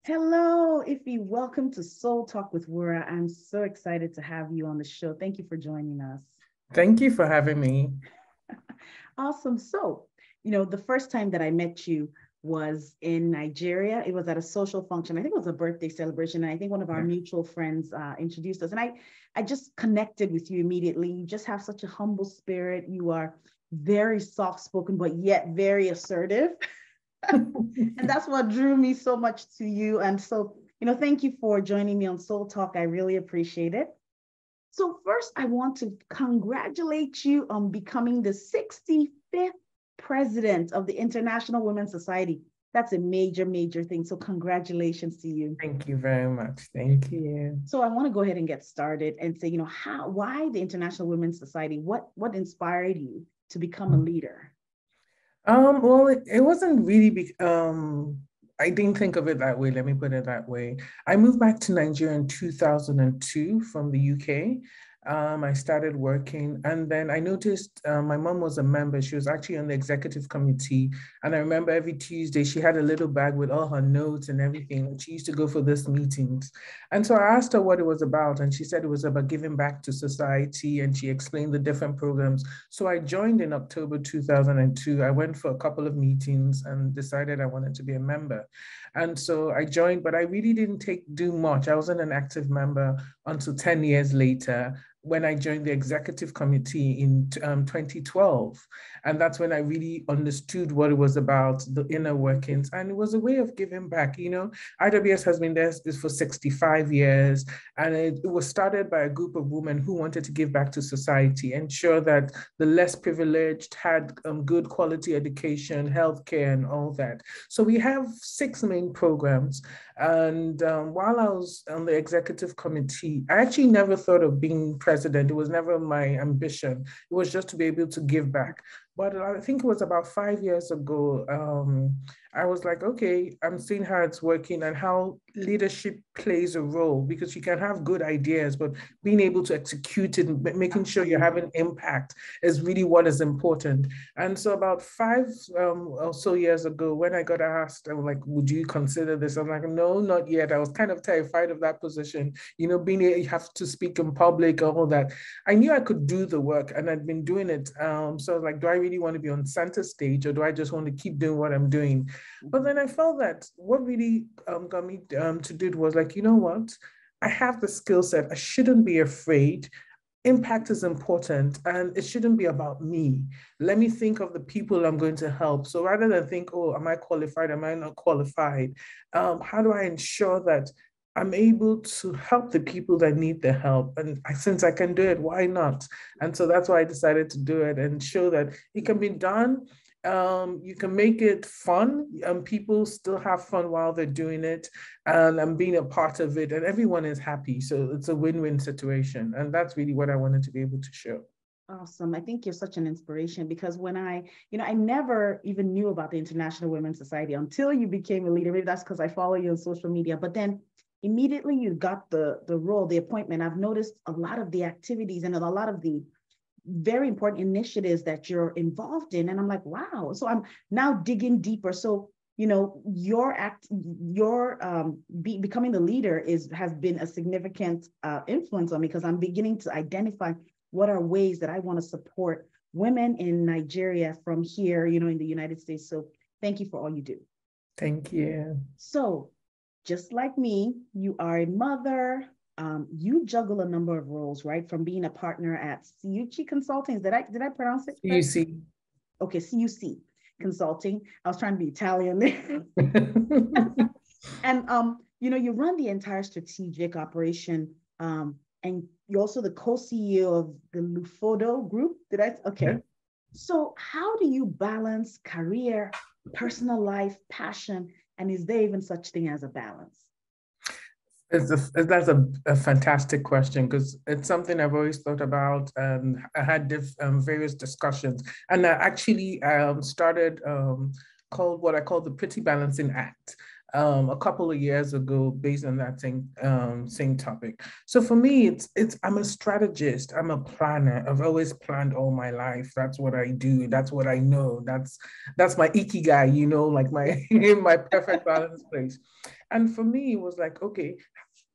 Hello, Ify. Welcome to Soul Talk with Wura. I'm so excited to have you on the show. Thank you for joining us. Thank you for having me. Awesome. The first time that I met you was in Nigeria. It was at a social function. I think it was a birthday celebration. And I think one of our Yeah. mutual friends introduced us. And I just connected with you immediately. You just have such a humble spirit. You are very soft spoken, but yet very assertive. And that's what drew me so much to you. And so, thank you for joining me on Soul Talk. I really appreciate it. So, first, I want to congratulate you on becoming the 65th president of the International Women's Society. That's a major, major thing. So, congratulations to you. Thank you very much. Thank you. So, I want to go ahead and get started and say, why the International Women's Society? What inspired you to become a leader? Well, it wasn't really I didn't think of it that way. Let me put it that way. I moved back to Nigeria in 2002 from the UK. I started working, and then I noticed my mom was a member. She was actually on the executive committee. And I remember every Tuesday she had a little bag with all her notes and everything. And she used to go for these meetings. And so I asked her what it was about, and she said it was about giving back to society. And she explained the different programs. So I joined in October 2002. I went for a couple of meetings and decided I wanted to be a member. And so I joined, but I really didn't do much. I wasn't an active member until 10 years later when I joined the executive committee in 2012. And that's when I really understood what it was about, the inner workings. And it was a way of giving back. IWS has been there for 65 years. And it was started by a group of women who wanted to give back to society, ensure that the less privileged had good quality education, healthcare, and all that. So we have six main programs. And while I was on the executive committee, I actually never thought of being president. It was never my ambition. It was just to be able to give back. But I think it was about 5 years ago. I was like, okay, I'm seeing how it's working and how leadership plays a role, because you can have good ideas, but being able to execute it and making sure you're having impact is really what is important. And so about five or so years ago, when I got asked, I was like, would you consider this? I'm like, no, not yet. I was kind of terrified of that position. You have to speak in public, all that. I knew I could do the work and I'd been doing it. So I was like, do I really want to be on center stage, or do I just want to keep doing what I'm doing? But then I felt that what really got me to do it was like, you know what? I have the skill set. I shouldn't be afraid. Impact is important and it shouldn't be about me. Let me think of the people I'm going to help. So rather than think, oh, am I qualified? Am I not qualified? How do I ensure that I'm able to help the people that need the help? And since I can do it, why not? And so that's why I decided to do it and show that it can be done. You can make it fun, and people still have fun while they're doing it, and I'm being a part of it, and everyone is happy. So it's a win-win situation, and that's really what I wanted to be able to show. Awesome. I think you're such an inspiration because I never even knew about the International Women's Society until you became a leader. Maybe that's because I follow you on social media. But then immediately you got the role, the appointment. I've noticed a lot of the activities and a lot of the very important initiatives that you're involved in. And I'm like, wow. So I'm now digging deeper. So, becoming the leader has been a significant influence on me because I'm beginning to identify what are ways that I want to support women in Nigeria from here, in the United States. So thank you for all you do. Thank you. So just like me, you are a mother. You juggle a number of roles, right? From being a partner at CUC Consulting. Did I pronounce it You correct? see. Okay, CUC Consulting. I was trying to be Italian there. And you run the entire strategic operation, and you're also the co-CEO of the Lufodo Group. Did I? Okay. Yeah. So how do you balance career, personal life, passion, and is there even such thing as a balance? That's a fantastic question, because it's something I've always thought about, and I had various discussions. And I actually started called what I call the Pretty Balancing Act. a couple of years ago based on that same topic. So for me, it's I'm a strategist, I'm a planner. I've always planned all my life. That's what I do. That's what I know. That's my ikigai, like my my perfect balance place. And for me, it was like, okay,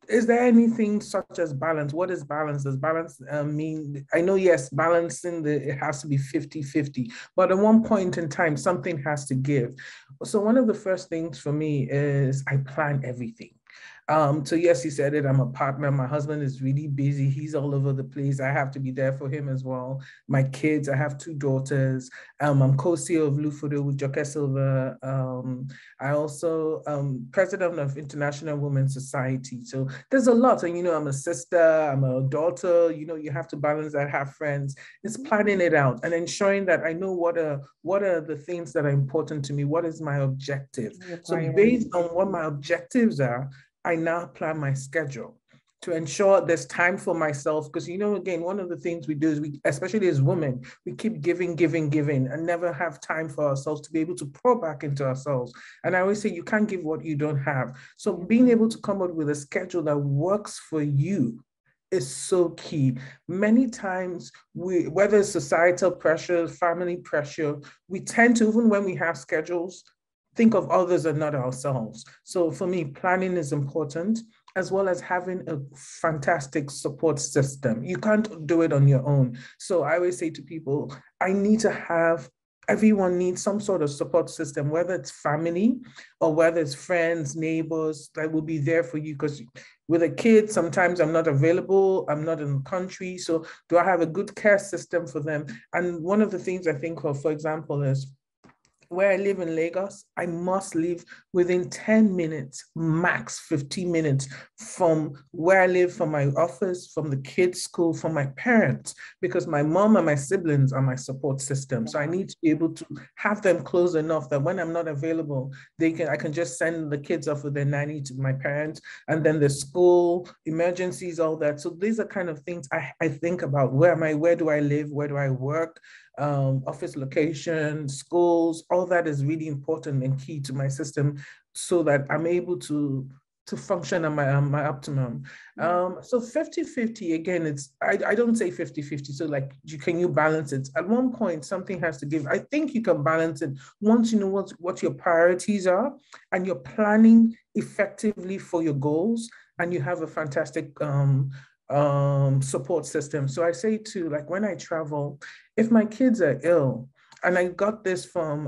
is there anything such as balance? What is balance? Does balance mean, I know, yes, balancing it has to be 50-50, but at one point in time, something has to give. So one of the first things for me is I plan everything. So yes, he said it. I'm a partner. My husband is really busy. He's all over the place. I have to be there for him as well. My kids, I have 2 daughters. I'm co-CEO of Lufodo with Joke Silva. I also president of International Women's Society. So there's a lot. And I'm a sister, I'm a daughter. You have to balance that, have friends. It's planning it out and ensuring that I know what are the things that are important to me. What is my objective? So based on what my objectives are, I now plan my schedule to ensure there's time for myself. Because, again, one of the things we do is especially as women, we keep giving, and never have time for ourselves to be able to pour back into ourselves. And I always say, you can't give what you don't have. So being able to come up with a schedule that works for you is so key. Many times, whether it's societal pressure, family pressure, we tend to, even when we have schedules, think of others and not ourselves. So for me, planning is important, as well as having a fantastic support system. You can't do it on your own. So I always say to people, everyone needs some sort of support system, whether it's family or whether it's friends, neighbors that will be there for you. Because with a kid, sometimes I'm not available, I'm not in the country. So do I have a good care system for them? And one of the things I think of, for example, is where I live in Lagos, I must live within 10 minutes, max 15 minutes from where I live, from my office, from the kids' school, from my parents, because my mom and my siblings are my support system. So I need to be able to have them close enough that when I'm not available, I can just send the kids off with their nanny to my parents, and then the school, emergencies, all that. So these are kind of things I think about. Where am I? Where do I live? Where do I work? Office location, schools, all that is really important and key to my system so that I'm able to function at my optimum. So 50-50, again, I don't say 50-50. So like, can you balance it? At one point, something has to give. I think you can balance it once you know what your priorities are and you're planning effectively for your goals and you have a fantastic support system. So I say to, like, when I travel, if my kids are ill, and I got this from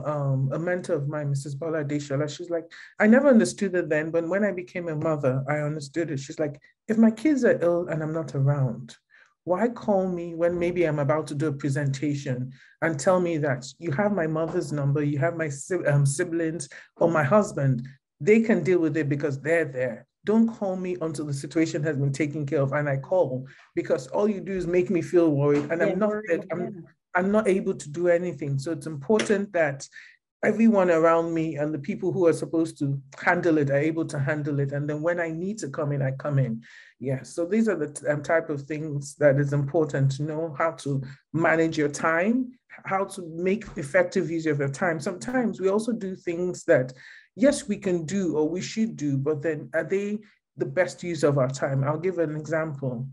a mentor of mine, Mrs. Bola Deshala. She's like, I never understood it then, but when I became a mother, I understood it. She's like, if my kids are ill and I'm not around, why call me when maybe I'm about to do a presentation and tell me that you have my mother's number, you have my siblings or my husband, they can deal with it because they're there. Don't call me until the situation has been taken care of. And I call because all you do is make me feel worried. And I'm not able to do anything. So it's important that everyone around me and the people who are supposed to handle it are able to handle it. And then when I need to come in, I come in. Yeah, so these are the type of things that is important to know: how to manage your time, how to make effective use of your time. Sometimes we also do things that, yes, we can do or we should do, but then are they the best use of our time? I'll give an example.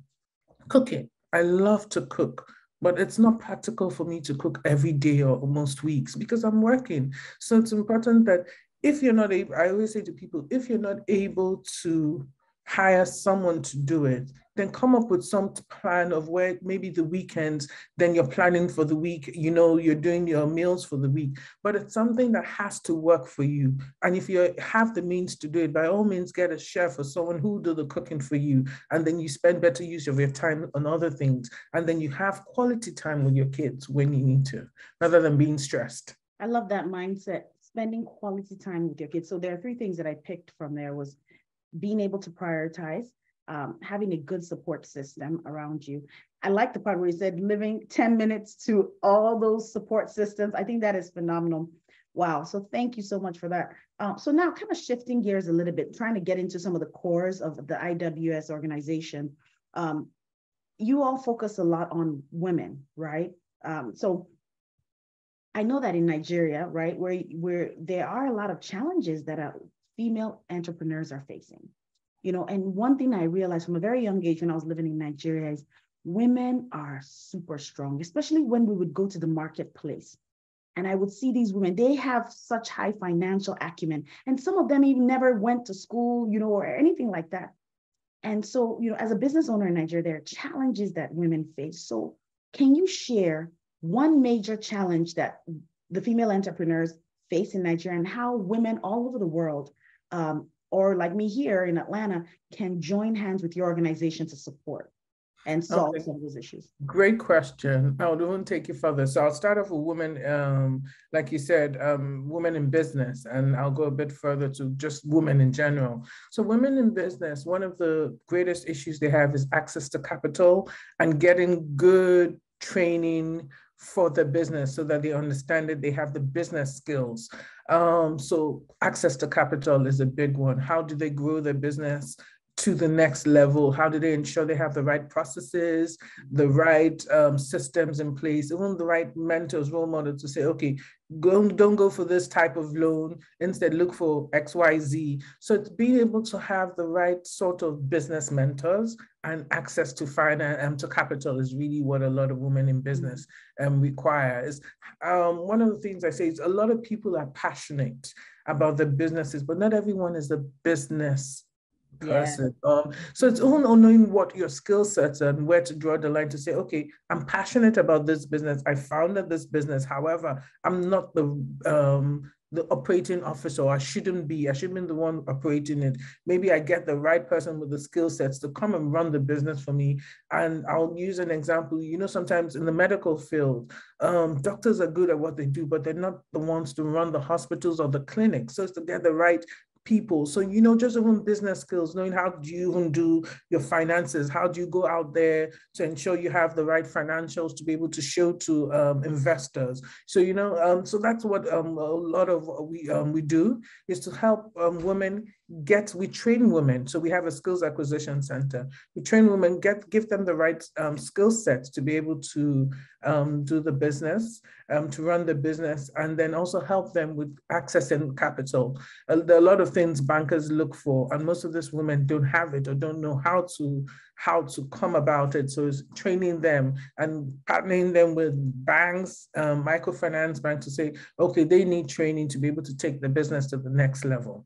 Cooking. I love to cook, but it's not practical for me to cook every day or most weeks because I'm working. So it's important that if you're not able, I always say to people, if you're not able to hire someone to do it, then come up with some plan of where maybe the weekends, then you're planning for the week, you're doing your meals for the week, but it's something that has to work for you. And if you have the means to do it, by all means, get a chef or someone who will do the cooking for you. And then you spend better use of your time on other things. And then you have quality time with your kids when you need to, rather than being stressed. I love that mindset, spending quality time with your kids. So there are 3 things that I picked from there: was being able to prioritize, having a good support system around you. I like the part where you said living 10 minutes to all those support systems. I think that is phenomenal. Wow. So thank you so much for that. So now kind of shifting gears a little bit, trying to get into some of the cores of the IWS organization. You all focus a lot on women, right? So I know that in Nigeria, right, where there are a lot of challenges that are female entrepreneurs are facing. And one thing I realized from a very young age when I was living in Nigeria is women are super strong, especially when we would go to the marketplace. And I would see these women, they have such high financial acumen. And some of them even never went to school, or anything like that. And so, as a business owner in Nigeria, there are challenges that women face. So can you share one major challenge that the female entrepreneurs face in Nigeria and how women all over the world, or like me here in Atlanta, can join hands with your organization to support and solve some of those issues? Great question. I would even take you further. So I'll start off with women, like you said, women in business, and I'll go a bit further to just women in general. So women in business, one of the greatest issues they have is access to capital and getting good training for the business so that they understand it, they have the business skills. So access to capital is a big one. How do they grow their business to the next level? How do they ensure they have the right processes, the right systems in place, even the right mentors, role models to say, okay, don't go for this type of loan, instead look for XYZ. So it's being able to have the right sort of business mentors and access to finance and to capital is really what a lot of women in business require. Is one of the things I say is a lot of people are passionate about the businesses, but not everyone is a business person. So it's all knowing what your skill sets and where to draw the line to say, okay, I'm passionate about this business. I founded this business. However, I'm not the operating officer. I shouldn't be the one operating it. Maybe I get the right person with the skill sets to come and run the business for me. And I'll use an example. Sometimes in the medical field, doctors are good at what they do, but they're not the ones to run the hospitals or the clinics. So it's to get the right people. So, just even business skills, knowing how do you even do your finances, how do you go out there to ensure you have the right financials to be able to show to investors. So, so that's what a lot of what we do is to help women we train women. So we have a skills acquisition center. We train women, give them the right skill sets to be able to do the business, to run the business, and then also help them with accessing capital. There are a lot of things bankers look for, and most of these women don't have it or don't know how to come about it. So it's training them and partnering them with banks, microfinance banks to say, okay, they need training to be able to take the business to the next level.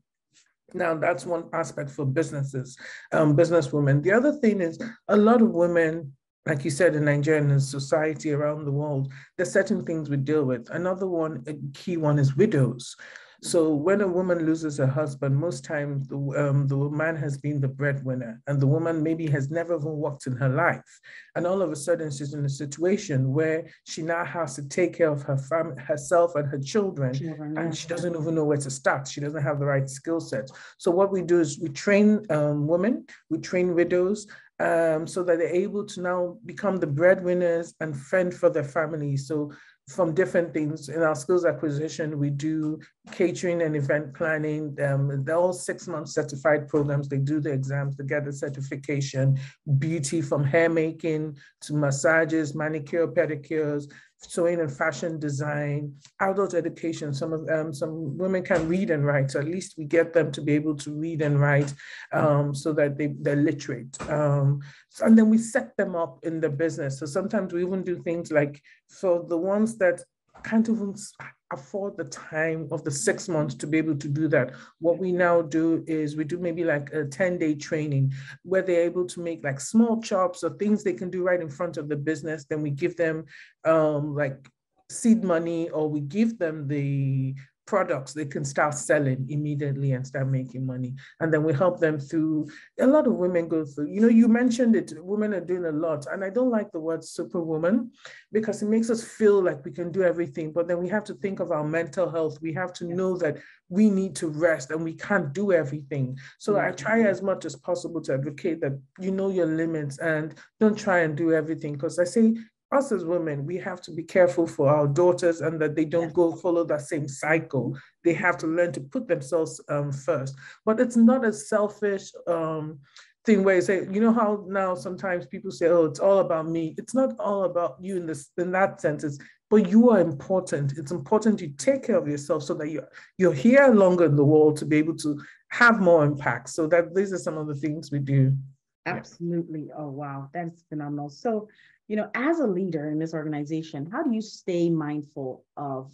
Now, that's one aspect for businesses, businesswomen. The other thing is a lot of women, like you said, in Nigeria and in society around the world, there's certain things we deal with. Another one, a key one, is widows. So when a woman loses her husband, most times the man has been the breadwinner, and the woman maybe has never even worked in her life. And all of a sudden she's in a situation where she now has to take care of herself and her children, and she doesn't even know where to start. She doesn't have the right skill set. So what we do is we train women, we train widows, so that they're able to now become the breadwinners and fend for their families. So from different things in our skills acquisition, we do catering and event planning. They're all 6-month certified programs. They do the exams to get the certification, beauty from hair making to massages, manicure, pedicures, sewing and fashion design, adult education. Some women can read and write, so at least we get them to be able to read and write so that they're literate. And then we set them up in the business. So sometimes we even do things like, for the ones that can't even afford the time of the 6 months to be able to do that, what we now do is we do maybe like a 10-day training where they're able to make like small chops or things they can do right in front of the business. Then we give them like seed money, or we give them the products they can start selling immediately and start making money. And then we help them through. A lot of women go through, you mentioned it, women are doing a lot. And I don't like the word superwoman because it makes us feel like we can do everything. But then we have to think of our mental health. We have to know that we need to rest and we can't do everything. So I try as much as possible to advocate that you know your limits and don't try and do everything. Because I say, us as women, we have to be careful for our daughters and that they don't go follow that same cycle. They have to learn to put themselves first. But it's not a selfish thing where you say, how now sometimes people say, oh, it's all about me. It's not all about you in that sense. But you are important. It's important you take care of yourself so that you're here longer in the world to be able to have more impact. So that these are some of the things we do. Yeah. Absolutely. Oh, wow. That's phenomenal. So, as a leader in this organization, how do you stay mindful of,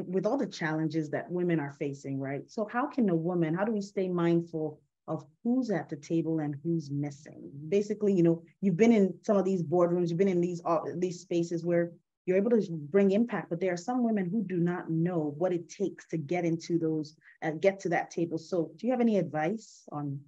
with all the challenges that women are facing, right? So how do we stay mindful of who's at the table and who's missing? Basically, you've been in some of these boardrooms, you've been in these spaces where you're able to bring impact, but there are some women who do not know what it takes to get into those, get to that table. So do you have any advice on?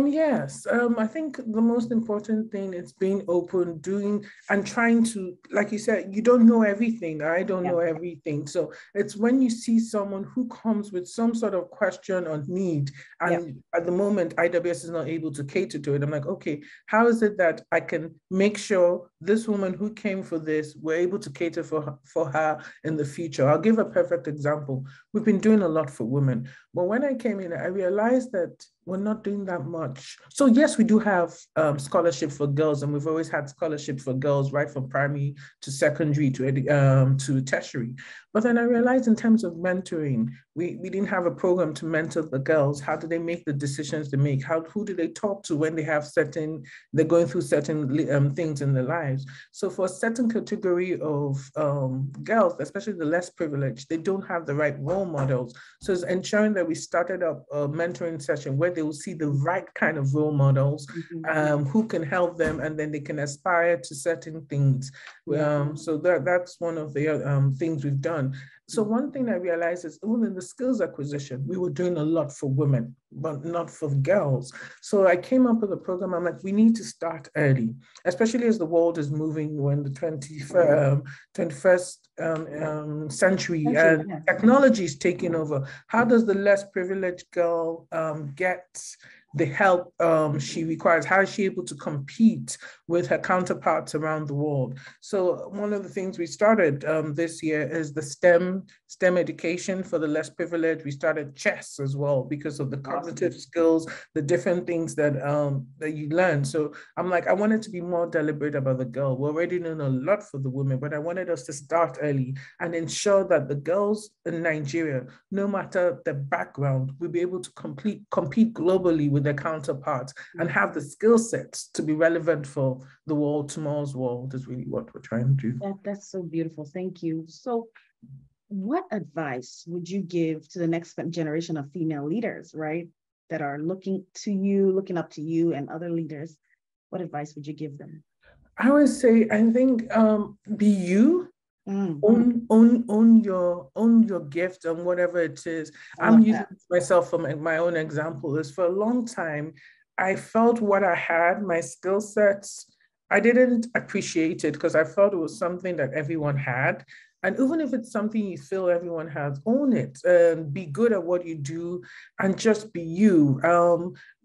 Yes. I think the most important thing is being open, doing and trying to, like you said, you don't know everything. I don't Yeah. know everything. So it's when you see someone who comes with some sort of question or need, Yeah. and at the moment IWS is not able to cater to it. I'm like, okay, how is it that I can make sure this woman who came for this, we're able to cater for her in the future? I'll give a perfect example. We've been doing a lot for women, but when I came in, I realized that we're not doing that much. So yes, we do have scholarship for girls, and we've always had scholarship for girls, right from primary to secondary to tertiary. But then I realized in terms of mentoring, we didn't have a program to mentor the girls. How do they make the decisions they make? Who do they talk to when they're going through certain things in their lives? So for a certain category of girls, especially the less privileged, they don't have the right role models. So it's ensuring that we started up a mentoring session where they will see the right kind of role models who can help them, and then they can aspire to certain things. So that's one of the things we've done. So one thing I realized is even in the skills acquisition, we were doing a lot for women, but not for girls. So I came up with a program. I'm like, we need to start early, especially as the world is moving when the 21st century and technology is taking over. How does the less privileged girl get the help she requires? How is she able to compete with her counterparts around the world? So one of the things we started this year is the STEM education for the less privileged. We started chess as well because of the cognitive skills, the different things that you learn. So I'm like, I wanted to be more deliberate about the girl. We're already doing a lot for the women, but I wanted us to start early and ensure that the girls in Nigeria, no matter the background, will be able to compete globally with their counterparts and have the skill sets to be relevant for the world. Tomorrow's world is really what we're trying to do. That's so beautiful. Thank you. So what advice would you give to the next generation of female leaders, right? That are looking up to you and other leaders? What advice would you give them? I would say, I think be you. Own your gift and whatever it is. I'm using myself for my own example. Is for a long time, I felt what I had, my skill sets, I didn't appreciate it because I felt it was something that everyone had. And even if it's something you feel everyone has, own it and be good at what you do and just be you.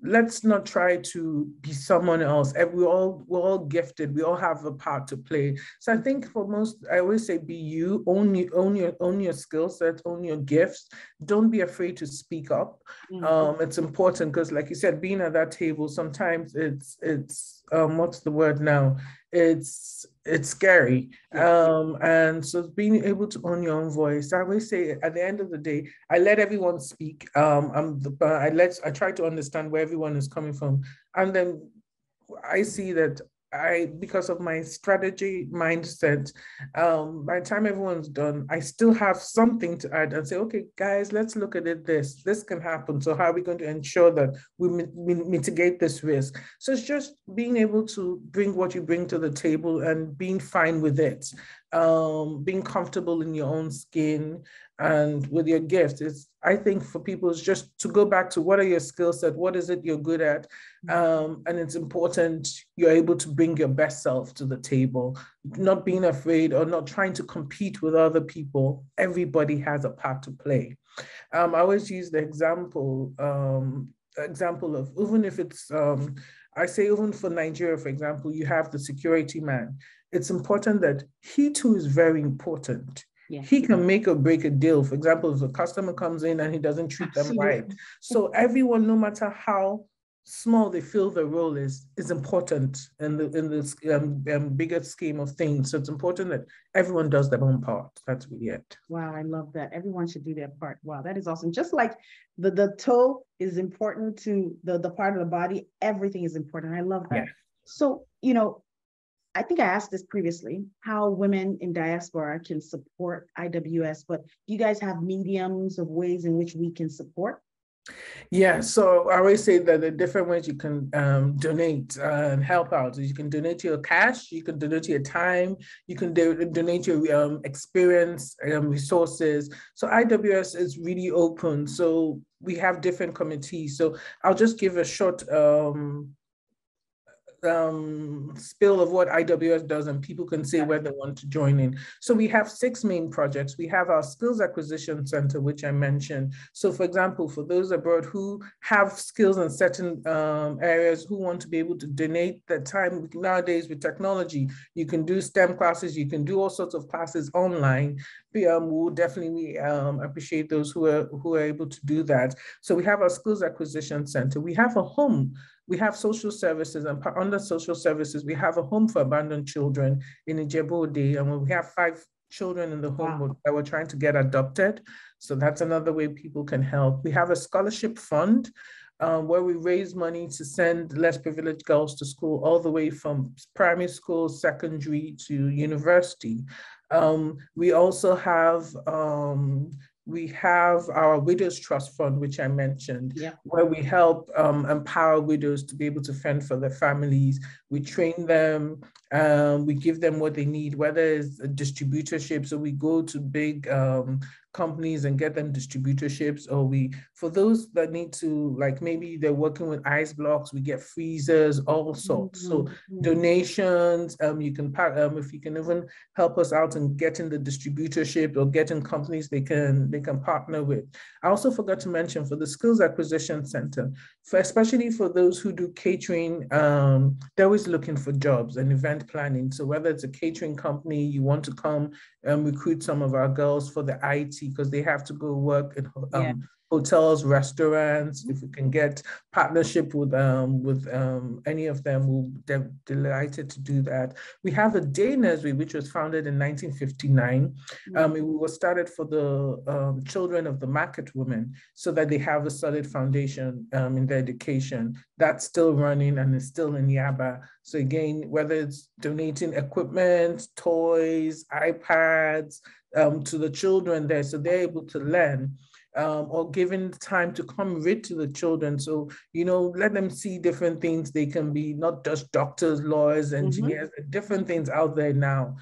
Let's not try to be someone else. We're all gifted. We all have a part to play. So I think for most, I always say be you, own your skill sets, own your gifts. Don't be afraid to speak up. It's important because, like you said, being at that table, sometimes it's what's the word now? It's scary. And so being able to own your own voice. I always say at the end of the day, I let everyone speak. I try to understand where everyone is coming from. And then I see that because of my strategy mindset, by the time everyone's done, I still have something to add and say, okay, guys, let's look at it. This can happen. So how are we going to ensure that we mitigate this risk? So it's just being able to bring what you bring to the table and being fine with it, being comfortable in your own skin and with your gift. I think for people, it's just to go back to what are your skill set, what is it you're good at, and it's important you're able to bring your best self to the table, not being afraid or not trying to compete with other people. Everybody has a part to play. I always use the example of even if it's I say even for Nigeria, for example, you have the security man. It's important that he too is very important. Yeah. He can make or break a deal. For example, if a customer comes in and he doesn't treat them right. So everyone, no matter how small they feel the role is important in this bigger scheme of things. So it's important that everyone does their own part. That's really it. Wow, I love that. Everyone should do their part. Wow, that is awesome. Just like the toe is important to the part of the body, everything is important. I love that. Yeah. So, I think I asked this previously, how women in diaspora can support IWS, but do you guys have mediums of ways in which we can support? Yeah, so I always say that the different ways you can donate and help out. You can donate your cash, you can donate your time, you can donate your experience, resources. So IWS is really open. So we have different committees. So I'll just give a short spill of what IWS does, and people can say where they want to join in. So we have 6 main projects. We have our Skills Acquisition Center, which I mentioned. So for example, for those abroad who have skills in certain areas, who want to be able to donate their time, nowadays with technology, you can do STEM classes, you can do all sorts of classes online. We'll definitely appreciate those who are able to do that. So we have our Skills Acquisition Center. We have a home. We have social services, and under social services, we have a home for abandoned children in Ijebu-Ode, and we have 5 children in the home that we're trying to get adopted. So that's another way people can help. We have a scholarship fund where we raise money to send less privileged girls to school, all the way from primary school, secondary to university. We also have our Widows Trust Fund, which I mentioned, where we help empower widows to be able to fend for their families. We train them, we give them what they need, whether it's a distributorship. So we go to big companies and get them distributorships, or for those that need to, like maybe they're working with ice blocks, we get freezers, all sorts. So donations, you can if you can even help us out in getting the distributorship or getting companies they can partner with. I also forgot to mention for the Skills Acquisition Center, especially for those who do catering, they're always looking for jobs and event planning. So whether it's a catering company, you want to come and recruit some of our girls for the IT, because they have to go work in hotels, restaurants. If we can get partnership with any of them, we'll be delighted to do that. We have a day nursery, which was founded in 1959. It was started for the children of the market women, so that they have a solid foundation in their education. That's still running and is still in Yaba. So again, whether it's donating equipment, toys, iPads to the children there, so they're able to learn. Or giving time to come read to the children. So, let them see different things. They can be not just doctors, lawyers, engineers, different things out there now.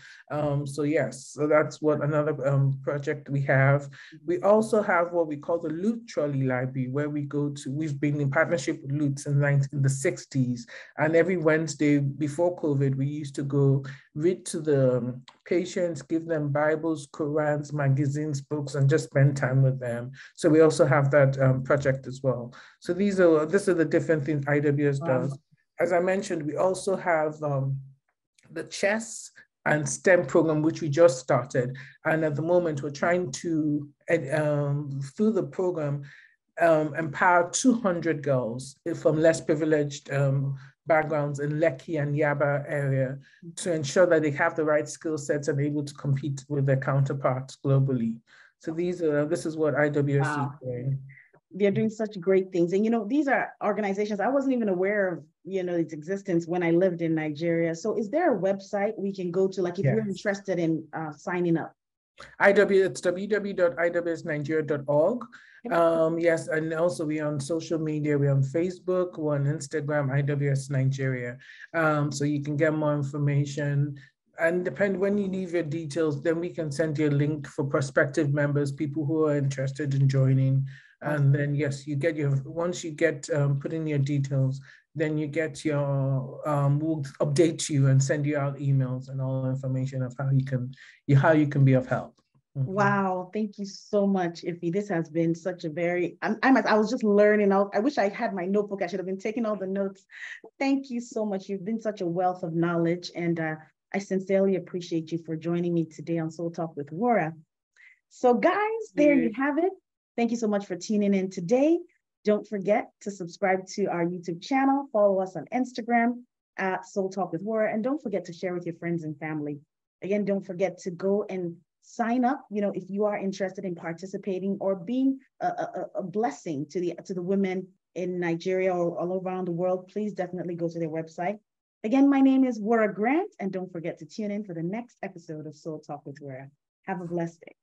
So yes, so that's what another project we have. We also have what we call the Loot Trolley Library, where we've been in partnership with Loot since the 60s. And every Wednesday before COVID, we used to go read to the patients, give them Bibles, Qurans, magazines, books, and just spend time with them. So we also have that project as well. So these are the different things IWS does. As I mentioned, we also have the chess and STEM program, which we just started. And at the moment, we're trying to, through the program, empower 200 girls from less privileged backgrounds in Lekki and Yaba area to ensure that they have the right skill sets and able to compete with their counterparts globally. So this is what IWS is doing. They're doing such great things. And, these are organizations, I wasn't even aware of, its existence when I lived in Nigeria. So is there a website we can go to, like if you're interested in signing up? It's www.iwsnigeria.org. Yes, and also we're on social media. We're on Facebook, we're on Instagram, IWS Nigeria. So you can get more information. And when you leave your details, then we can send you a link for prospective members, people who are interested in joining. And then, yes, once you get put in your details, then you get we'll update you and send you out emails and all information of how you can be of help. Wow, thank you so much, Ify. This has been such a I was just learning. I wish I had my notebook. I should have been taking all the notes. Thank you so much. You've been such a wealth of knowledge, and I sincerely appreciate you for joining me today on Soul Talk with Wara. So guys, there you have it. Thank you so much for tuning in today. Don't forget to subscribe to our YouTube channel, follow us on Instagram at Soul Talk with Wara, and don't forget to share with your friends and family. Again, don't forget to go and sign up. If you are interested in participating or being a blessing to the women in Nigeria or all around the world, please definitely go to their website. Again, my name is Wara Grant, and don't forget to tune in for the next episode of Soul Talk with Wara. Have a blessed day.